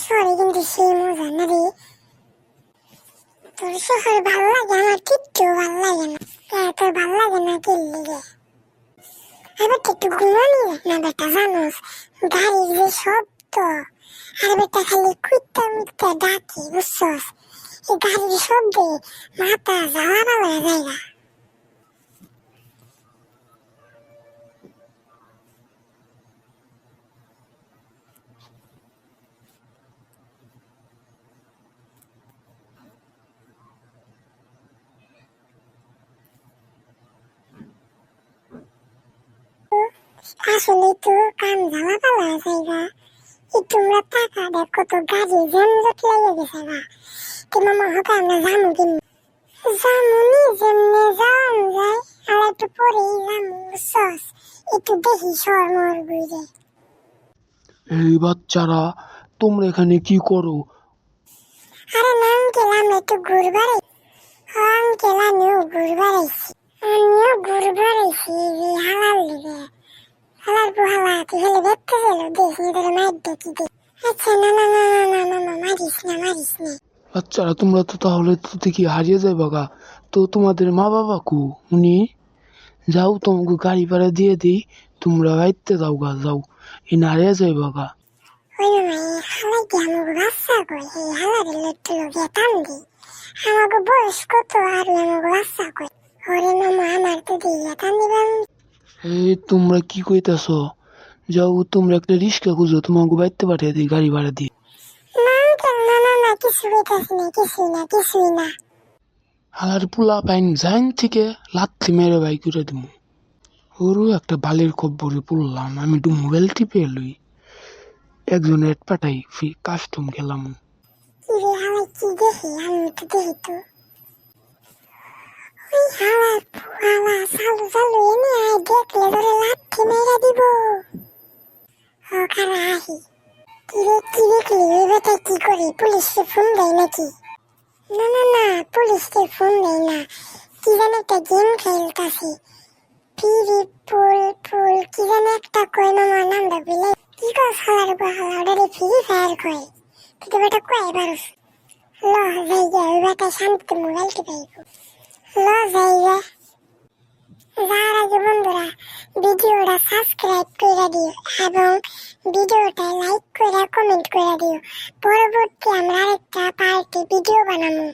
শহরে কিন্তু সেই মজা না রে। তোর শহর ভাল লাগে, আমার কিচ্ছু ভাল লাগে না। তোর ভাল লাগে না কি লেগে? এবার একটু ঘুমানি না বেটা, জানোস গাড়ির যে শব্দ, আর বেটা খালি কুত্তা মুত্তা ডাকে, বুঝছস? এই গাড়ির শব্দে মাথা জ্বালা পালা জায়গা। আসলে তো কান জ্বালা পালা জায়গা। তোমরা টাকা দেখো তো, গাড়ি ঝঞ্ঝট লেগে গেছে গা। তো মামা হকে আমরা জামু কিনে জামুনি যেমনে যাওয়ান যায়, আর একটু পরেই জামু, বুঝছস? একটু দেখি শহর মর ঘুরে। এই বাচ্চারা, তোমরা এখানে কি করো? আরে না আঙ্কেল, আমি একটু ঘুরবার আঙ্কেল, আমিও ঘুরবার আইছি। আমিও ঘুরবার আইছি যে হালার লিগে। হালার বুহালা তুই খালি দেখতে গেল, দেখ নি তোর মাইর দেখি দে। আচ্ছা না না না না না মামা, মারিস না মারিস না। বাচ্চারা, তোমরা তো তাহলে তো দেখি হারিয়ে যাবে গা। তো তোমাদের মা বাবা কু? উনি যাও, তোমাকে গাড়ি ভাড়া দিয়ে দিই, তোমরা বাইতে যাও গা, যাও, এনে হারিয়ে যাইবা গা। ওই মামা, এই হালাই কি আমাকে বাচ্চা কই? এই হালারে লুট্টু লোকে টান দি। আমাকে বয়স কত আর আমাকে বাচ্চা কই? ওরে মামা, আমার তো দিয়ে টান দিবাম। এই তোমরা কি কইতাছ? যাও, তোমরা একটা রিক্সা খুঁজো, তোমাকে বাইতে পাঠিয়ে দিই গাড়ি ভাড়া দিয়ে। না আঙ্কেল, না না না, কিছু কইতাছি না, কিছুই না, কিছুই না। হালার পোলা পাইন যাইন থেকে লাথি মেরে বাই করে দিব। ওরও একটা বালির খব্বরে পড়লাম, আমি একটু মোবাইল টিপে লই, একজনের পাঠাই কাস্টম খেলাম। কি রে হালাই, কি দেখি? আমি তো দেখি তো। ওই হালা হালা চালু চালু এনে আয়, দেখলে তোরে লাথি মেরে দিব। ও খারা আহি। কি দেখলি? ওই বেটা কি করে? পুলিশকে ফোন দেয় নাকি? না না না, পুলিশকে ফোন দেয় না। কি যেন একটা গেম খেলতাছি, ফিরি পুল পুল কি যেন একটা কয় মামা, নামটা বিলাই। কি কস হালার উপর হালা, ওটারে ফ্রি ফায়ার কয়। তুই তো বেটা কয় পারস। ল যাইগা, ওই বেটা শান্তি মোবাইল টিপাইব। ল যাইগা। যার আগে বন্ধুরা ভিডিওটা সাবস্ক্রাইব করে দিও এবং ভিডিওটা লাইক করে কমেন্ট করে দিও। পরবর্তী আমরা আরেকটা পার্টি ভিডিও বানাবো।